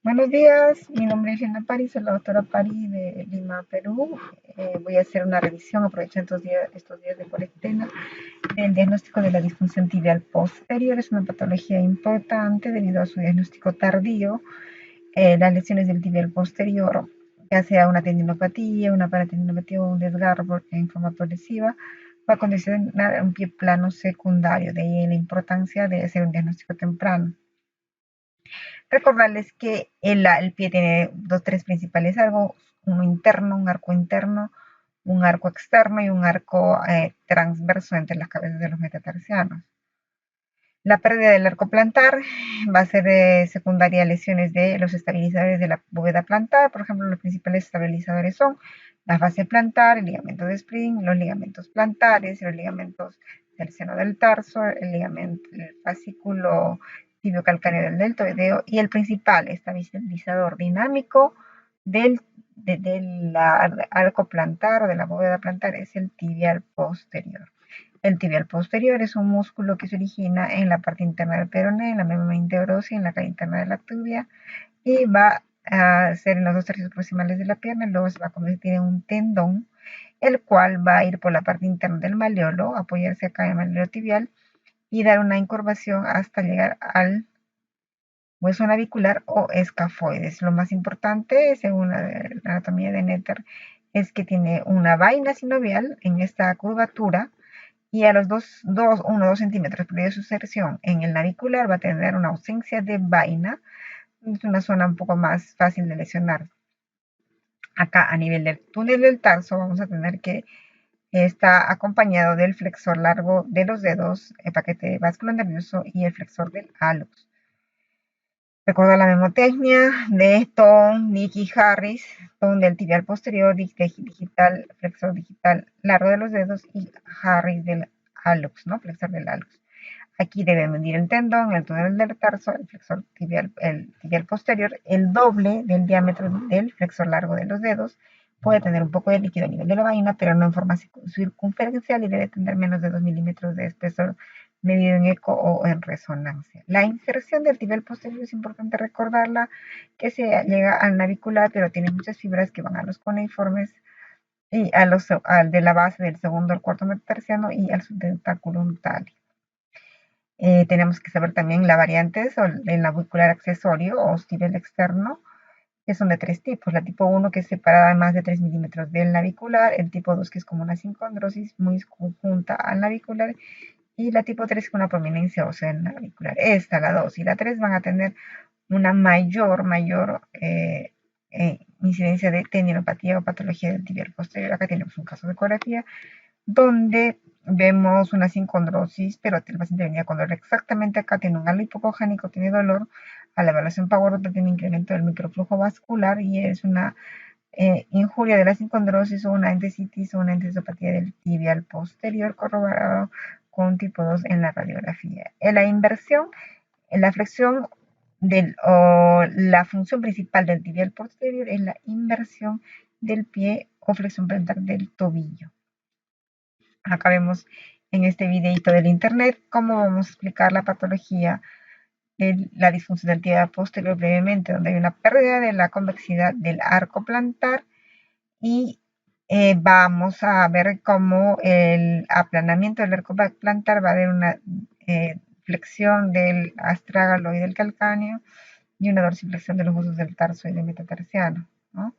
Buenos días, mi nombre es Lina Pari, soy la doctora Pari de Lima, Perú. Voy a hacer una revisión, aprovechando estos días de cuarentena, del diagnóstico de la disfunción tibial posterior. Es una patología importante debido a su diagnóstico tardío. Las lesiones del tibial posterior, ya sea una tendinopatía, una paratendinopatía o un desgarro en forma progresiva, va a condicionar un pie plano secundario. De ahí la importancia de hacer un diagnóstico temprano. Recordarles que el pie tiene tres principales arcos, uno interno, un arco interno, un arco externo y un arco transverso entre las cabezas de los metatarsianos. La pérdida del arco plantar va a ser secundaria a lesiones de los estabilizadores de la bóveda plantar. Por ejemplo, los principales estabilizadores son la fascia plantar, el ligamento de Spring, los ligamentos plantares, los ligamentos del seno del tarso, el fascículo tibiocalcáneo del deltoideo y el principal estabilizador dinámico del arco plantar o de la bóveda plantar es el tibial posterior. El tibial posterior es un músculo que se origina en la parte interna del peroné, en la membrana interósea, en la cara interna de la tibia, y va a ser en los 2 tercios proximales de la pierna, y luego se va a convertir en un tendón, el cual va a ir por la parte interna del malleolo, apoyarse acá en el malleolo tibial, y dar una incurvación hasta llegar al hueso navicular o escafoides. Lo más importante, según la anatomía de Netter, es que tiene una vaina sinovial en esta curvatura, y a los 1 o 2 centímetros de su inserción en el navicular va a tener una ausencia de vaina. Es una zona un poco más fácil de lesionar. Acá a nivel del túnel del tarso vamos a tener que está acompañado del flexor largo de los dedos, el paquete vascular nervioso y el flexor del hallux. Recuerda la memotecnia de Tom, Nick y Harris, Tom del tibial posterior, digital, flexor digital largo de los dedos y Harris del hallux, ¿no? Flexor del hallux. Aquí debe medir el tendón, el túnel del tarso, el flexor tibial, el tibial posterior, el doble del diámetro del flexor largo de los dedos. Puede tener un poco de líquido a nivel de la vaina, pero no en forma circunferencial, y debe tener menos de 2 milímetros de espesor medido en eco o en resonancia. La inserción del tibial posterior es importante recordarla, que se llega al navicular, pero tiene muchas fibras que van a los cuneiformes y al de la base del segundo al cuarto metatarsiano y al subdentaculum tali. Tenemos que saber también las variantes, o el navicular accesorio o tibial externo, que son de 3 tipos. La tipo 1, que es separada más de 3 milímetros del navicular; el tipo 2, que es como una sincondrosis muy conjunta al navicular; y la tipo 3, con una prominencia ósea en navicular. Esta, la 2 y la 3, van a tener una mayor incidencia de tendinopatía o patología del tibial posterior. Acá tenemos un caso de ecografía donde vemos una sincondrosis, pero el paciente venía con dolor. Exactamente acá tiene un halo hipocogénico, tiene dolor. A la evaluación Power tiene incremento del microflujo vascular y es una injuria de la sincondrosis o una entesitis o una entesopatía del tibial posterior, corroborado con tipo 2 en la radiografía. En la inversión, en la flexión o la función principal del tibial posterior es la inversión del pie o flexión plantar del tobillo. Acá vemos en este videito del internet cómo vamos a explicar la patología de la disfunción del tibial posterior brevemente, donde hay una pérdida de la convexidad del arco plantar, y vamos a ver cómo el aplanamiento del arco plantar va a haber una flexión del astrágalo y del calcáneo y una dorsiflexión de los huesos del tarso y del metatarsiano, ¿no?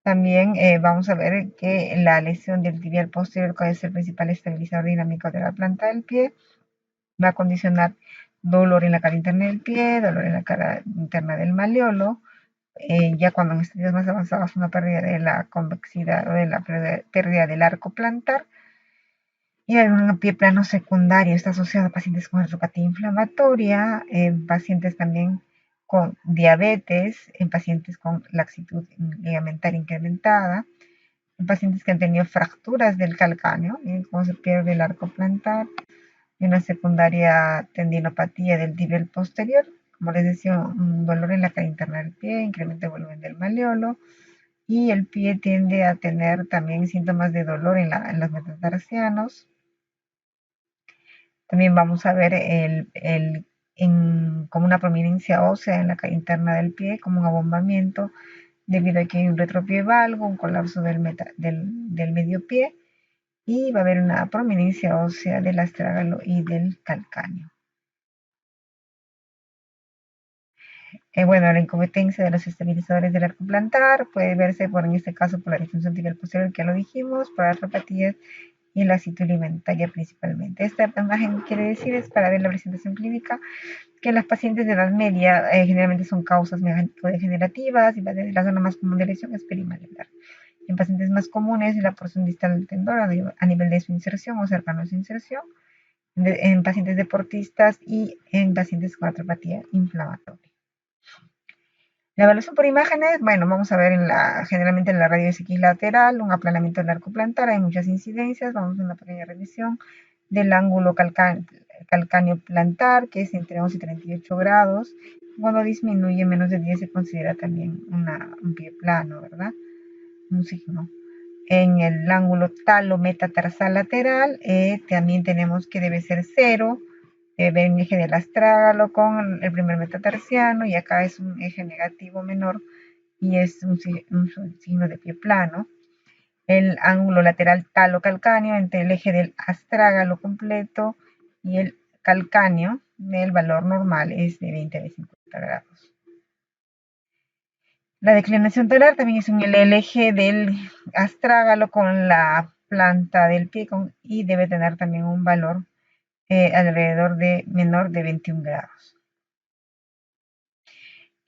También vamos a ver que la lesión del tibial posterior, que es el principal estabilizador dinámico de la planta del pie, va a condicionar dolor en la cara interna del pie, dolor en la cara interna del malleolo. Ya cuando en estadios más avanzados, una pérdida de la convexidad o de la pérdida del arco plantar. Y un pie plano secundario está asociado a pacientes con artropatía inflamatoria, en pacientes también con diabetes, en pacientes con laxitud ligamentaria incrementada, en pacientes que han tenido fracturas del calcáneo, como se pierde el arco plantar, y una secundaria tendinopatía del tibial posterior. Como les decía, un dolor en la cara interna del pie, incremento de volumen del malleolo, y el pie tiende a tener también síntomas de dolor en los metatarsianos. También vamos a ver como una prominencia ósea en la calle interna del pie, como un abombamiento, debido a que hay un retropie valgo, un colapso del medio pie, y va a haber una prominencia ósea del astrágalo y del calcáneo. Bueno, la incompetencia de los estabilizadores del arco plantar puede verse en este caso por la disfunción tibial posterior, que ya lo dijimos, por artropatías y la citoalimentaria principalmente. Esta imagen quiere decir, es para ver la presentación clínica, que las pacientes de edad media generalmente son causas mecánico-degenerativas y la zona más común de lesión es perimalular. En pacientes más comunes, la porción distal del tendón a nivel de su inserción o cercano a su inserción, en pacientes deportistas y en pacientes con artropatía inflamatoria. La evaluación por imágenes, bueno, vamos a ver generalmente en la radio X lateral, un aplanamiento del arco plantar, hay muchas incidencias, vamos a hacer una pequeña revisión del ángulo calcáneo plantar, que es entre 11 y 38 grados. Cuando disminuye menos de 10 se considera también un pie plano, ¿verdad? Un signo. En el ángulo talo-metatarsal lateral, también tenemos que debe ser 0, debe haber un eje del astrágalo con el primer metatarsiano, y acá es un eje negativo menor, y es un signo de pie plano. El ángulo lateral talo-calcáneo entre el eje del astrágalo completo y el calcáneo, el valor normal es de 20 a 50 grados. La declinación talar también es el eje del astrágalo con la planta del pie y debe tener también un valor alrededor de menor de 21 grados.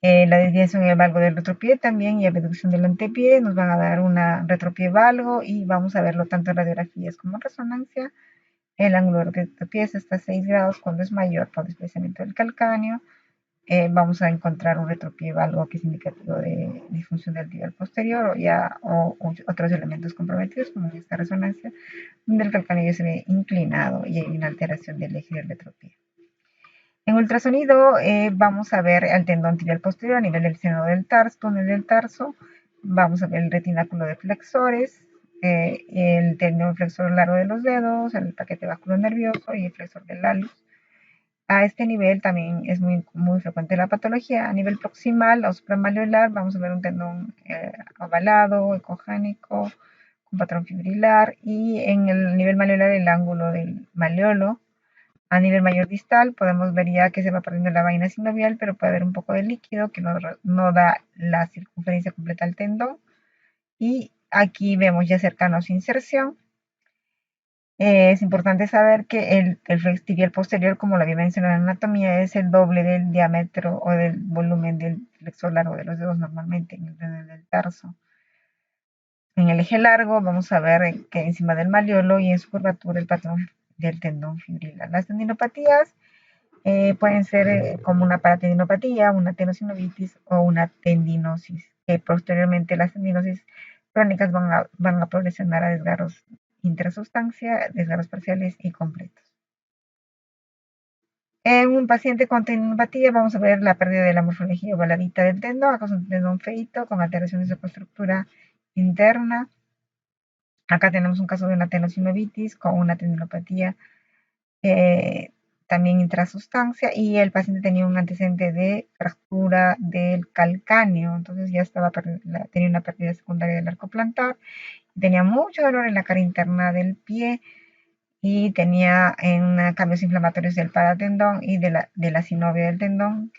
La desviación y el valgo del retropié también y abducción del antepié nos van a dar una retropié valgo, y vamos a verlo tanto en radiografías como en resonancia. El ángulo del retropié es hasta 6 grados cuando es mayor por desplazamiento del calcáneo. Vamos a encontrar un retropié valgo que es indicativo de disfunción del tibial posterior o otros elementos comprometidos, como en esta resonancia, donde el calcáneo ya se ve inclinado y hay una alteración del eje del retropié. En ultrasonido vamos a ver al tendón tibial posterior a nivel del seno del tarso, túnel del tarso. Vamos a ver el retináculo de flexores, el tendón flexor largo de los dedos, el paquete vascular nervioso y el flexor del lalus. A este nivel también es muy frecuente la patología. A nivel proximal o supramalleolar vamos a ver un tendón ovalado, ecogénico, con patrón fibrilar, y en el nivel malleolar el ángulo del malleolo. A nivel mayor distal podemos ver ya que se va perdiendo la vaina sinovial, pero puede haber un poco de líquido que no da la circunferencia completa al tendón. Y aquí vemos ya cercano a su inserción. Es importante saber que el flex tibial posterior, como lo había mencionado en anatomía, es el doble del diámetro o del volumen del flexor largo de los dedos normalmente en el tarso. En el eje largo vamos a ver que encima del malleolo y en su curvatura el patrón del tendón fibrilar. Las tendinopatías pueden ser como una paratendinopatía, una tenosinovitis o una tendinosis, que posteriormente las tendinosis crónicas van a progresionar a desgarros intrasustancia, desgarros parciales y completos. En un paciente con tendinopatía vamos a ver la pérdida de la morfología ovaladita del tendón, acá es un tendón feito con alteraciones de estructura interna. Acá tenemos un caso de una tenosinovitis con una tendinopatía también intrasustancia, y el paciente tenía un antecedente de fractura del calcáneo, entonces ya tenía una pérdida secundaria del arco plantar, tenía mucho dolor en la cara interna del pie y tenía cambios inflamatorios del paratendón y de la sinovia del tendón.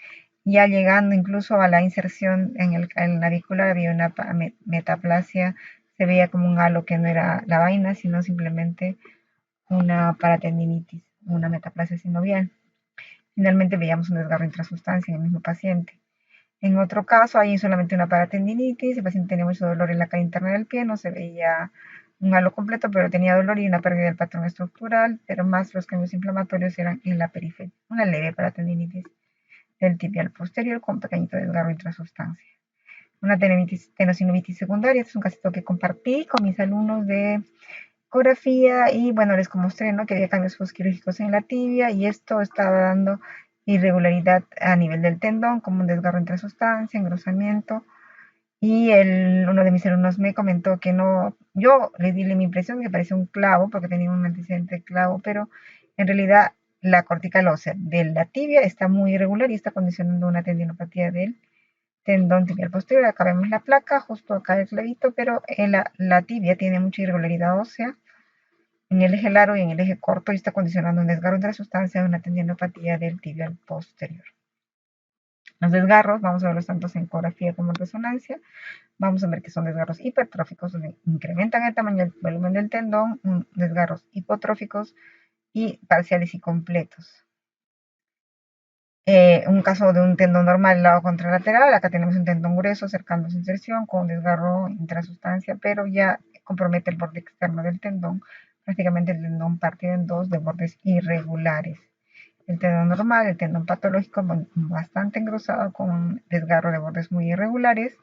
Ya llegando incluso a la inserción en el navicular había una metaplasia, se veía como un halo que no era la vaina, sino simplemente una paratendinitis, una metaplasia sinovial. Finalmente veíamos un desgarro intrasustancia en el mismo paciente. En otro caso, hay solamente una paratendinitis, el paciente tenía mucho dolor en la cara interna del pie, no se veía un halo completo, pero tenía dolor y una pérdida del patrón estructural, pero más los cambios inflamatorios eran en la periferia. Una leve paratendinitis del tibial posterior con pequeñito desgarro intrasustancia. Una tenosinovitis secundaria, este es un casito que compartí con mis alumnos de ecografía, y bueno, les mostré, ¿no?, que había cambios postquirúrgicos en la tibia, y esto estaba dando irregularidad a nivel del tendón, como un desgarro intrasustancia, engrosamiento, y uno de mis alumnos me comentó que no, yo le di mi impresión que parecía un clavo, porque tenía un antecedente de clavo, pero en realidad la cortical ósea de la tibia está muy irregular y está condicionando una tendinopatía del tendón tibial posterior. Acá vemos la placa, justo acá el clavito, pero la tibia tiene mucha irregularidad ósea en el eje largo y en el eje corto y está condicionando un desgarro entre la sustancia de una tendinopatía del tibial posterior. Los desgarros, vamos a verlos tanto en ecografía como en resonancia. Vamos a ver que son desgarros hipertróficos, donde incrementan el tamaño y el volumen del tendón, desgarros hipotróficos y parciales y completos. Un caso de un tendón normal lado contralateral, acá tenemos un tendón grueso cercano a su inserción con un desgarro intrasustancia, pero ya compromete el borde externo del tendón, prácticamente el tendón partido en dos de bordes irregulares. El tendón normal, el tendón patológico bastante engrosado con un desgarro de bordes muy irregulares,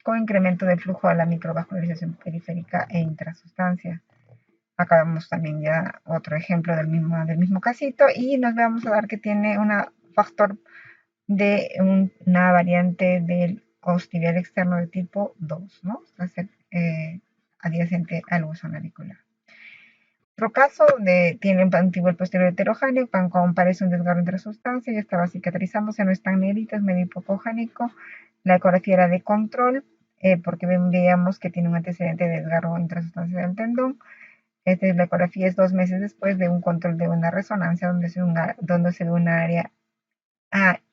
con incremento de flujo a la microvascularización periférica e intrasustancia. Acá vemos también ya otro ejemplo del mismo casito y nos vamos a dar que tiene un factor de una variante del ostibial externo de tipo 2, ¿no? Va a ser adyacente al hueso navicular. Otro caso donde tiene un tibial posterior heterogéneo, con parece un desgarro entre sustancias, ya estaba cicatrizándose, no es tan negrito, es medio hipocogénico. La ecografía era de control, porque veíamos que tiene un antecedente de desgarro intrasustancial del tendón. La ecografía es 2 meses después de un control de una resonancia donde se ve una área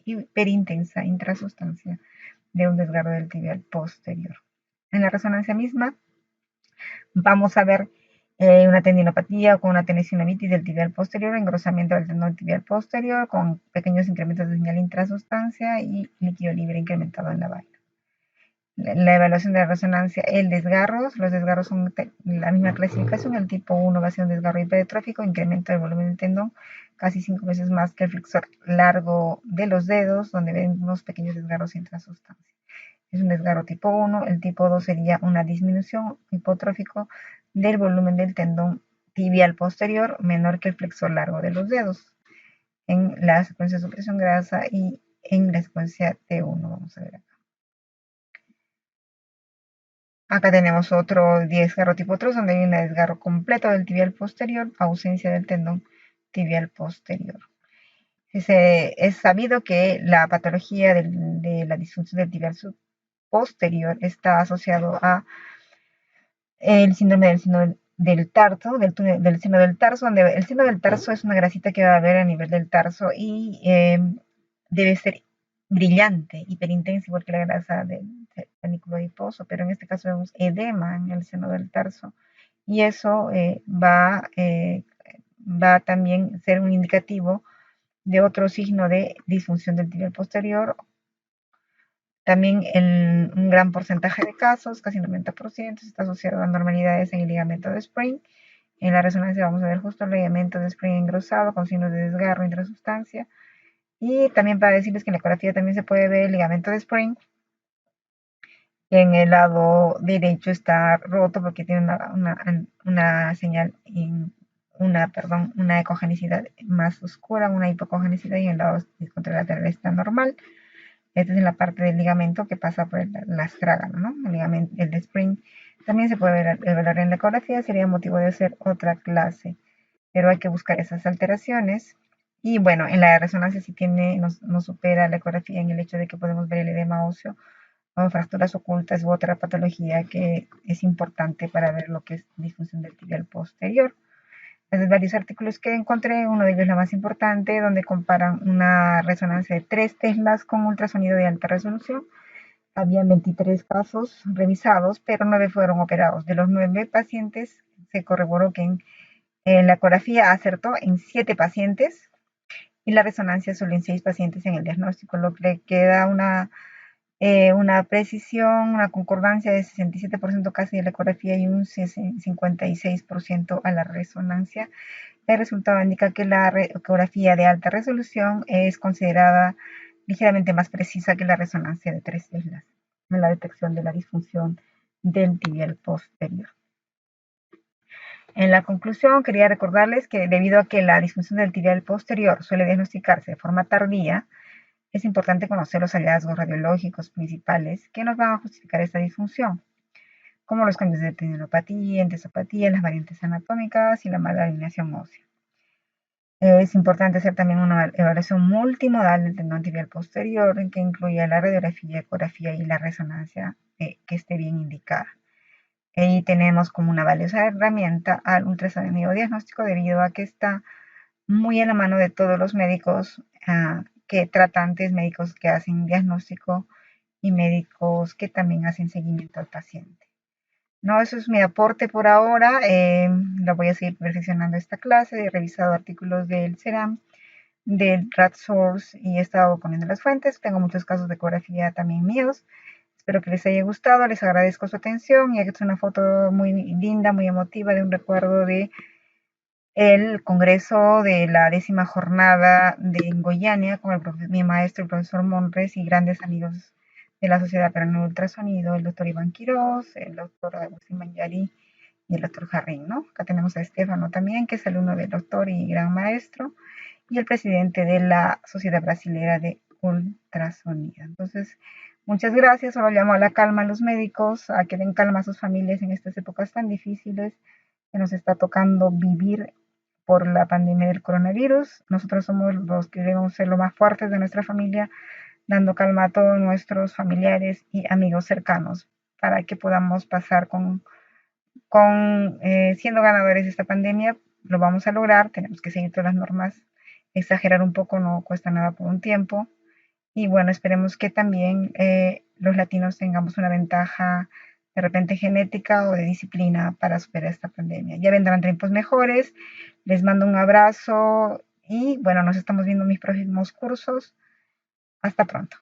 hiperintensa intrasustancia de un desgarro del tibial posterior. En la resonancia misma vamos a ver una tendinopatía con una tenesinovitis del tibial posterior, engrosamiento del tendón tibial posterior con pequeños incrementos de señal intrasustancia y líquido libre incrementado en la vaina. La evaluación de la resonancia, los desgarros son la misma clasificación, el tipo 1 va a ser un desgarro hipertrófico, incremento del volumen del tendón, casi 5 veces más que el flexor largo de los dedos, donde ven unos pequeños desgarros intrasustancia. Es un desgarro tipo 1, el tipo 2 sería una disminución hipotrófico del volumen del tendón tibial posterior, menor que el flexor largo de los dedos, en la secuencia de supresión grasa y en la secuencia T1, vamos a ver acá. Acá tenemos otro desgarro tipo 3, donde hay un desgarro completo del tibial posterior, ausencia del tendón tibial posterior. Es sabido que la patología de la disfunción del tibial posterior está asociado a el síndrome del tarso, del seno del tarso, donde el seno del tarso es una grasita que va a haber a nivel del tarso y debe ser brillante, hiperintensa, igual que la grasa del panículo adiposo, pero en este caso vemos edema en el seno del tarso y eso va a también ser un indicativo de otro signo de disfunción del tibial posterior. También en un gran porcentaje de casos, casi 90%, está asociado a anormalidades en el ligamento de Spring. En la resonancia vamos a ver justo el ligamento de Spring engrosado con signos de desgarro intrasustancia. Y también para decirles que en la ecografía también se puede ver el ligamento de Spring. En el lado derecho está roto porque tiene una señal, una ecogenicidad más oscura, una hipocogenicidad, y en el lado contralateral está normal. Esta es en la parte del ligamento que pasa por la astrágalo, ¿no? El de Spring también se puede evaluar en la ecografía, sería motivo de hacer otra clase, pero hay que buscar esas alteraciones. Y bueno, en la resonancia sí nos supera la ecografía en el hecho de que podemos ver el edema óseo o fracturas ocultas u otra patología que es importante para ver lo que es disfunción del tibial posterior. Desde varios artículos que encontré, uno de ellos la más importante, donde comparan una resonancia de 3 teslas con ultrasonido de alta resolución. Había 23 casos revisados, pero 9 fueron operados. De los 9 pacientes, se corroboró que en la ecografía acertó en 7 pacientes y la resonancia solo en 6 pacientes en el diagnóstico, lo que le queda una precisión, una concordancia de 67% casi de la ecografía y un 56% a la resonancia. El resultado indica que la ecografía de alta resolución es considerada ligeramente más precisa que la resonancia de 3 islas en la detección de la disfunción del tibial posterior. En la conclusión, quería recordarles que debido a que la disfunción del tibial posterior suele diagnosticarse de forma tardía, es importante conocer los hallazgos radiológicos principales que nos van a justificar esta disfunción, como los cambios de tendinopatía, endosopatía, las variantes anatómicas y la mala alineación ósea. Es importante hacer también una evaluación multimodal del tendón tibial posterior, en que incluya la radiografía, ecografía y la resonancia que esté bien indicada. Ahí tenemos como una valiosa herramienta al ultrasonido diagnóstico debido a que está muy en la mano de todos los médicos que tratantes, médicos que hacen diagnóstico y médicos que también hacen seguimiento al paciente. No, eso es mi aporte por ahora. Lo voy a seguir perfeccionando esta clase. He revisado artículos del CERAM, del RadSource y he estado poniendo las fuentes. Tengo muchos casos de ecografía también míos. Espero que les haya gustado. Les agradezco su atención. Y aquí es una foto muy linda, muy emotiva de un recuerdo de el congreso de la 10ª jornada de Goiânia con mi maestro, el profesor Monres, y grandes amigos de la Sociedad Peruana de Ultrasonido, el doctor Iván Quiroz, el doctor Agustín Mangiari y el doctor Jarrín, ¿no? Acá tenemos a Estefano también, que es alumno del doctor y gran maestro, y el presidente de la Sociedad Brasilera de Ultrasonido. Entonces, muchas gracias. Solo llamo a la calma a los médicos, a que den calma a sus familias en estas épocas tan difíciles que nos está tocando vivir por la pandemia del coronavirus. Nosotros somos los que debemos ser los más fuertes de nuestra familia, dando calma a todos nuestros familiares y amigos cercanos para que podamos pasar siendo ganadores de esta pandemia. Lo vamos a lograr, tenemos que seguir todas las normas, exagerar un poco no cuesta nada por un tiempo. Y bueno, esperemos que también los latinos tengamos una ventaja de repente genética o de disciplina para superar esta pandemia. Ya vendrán tiempos mejores. Les mando un abrazo y bueno, nos estamos viendo en mis próximos cursos. Hasta pronto.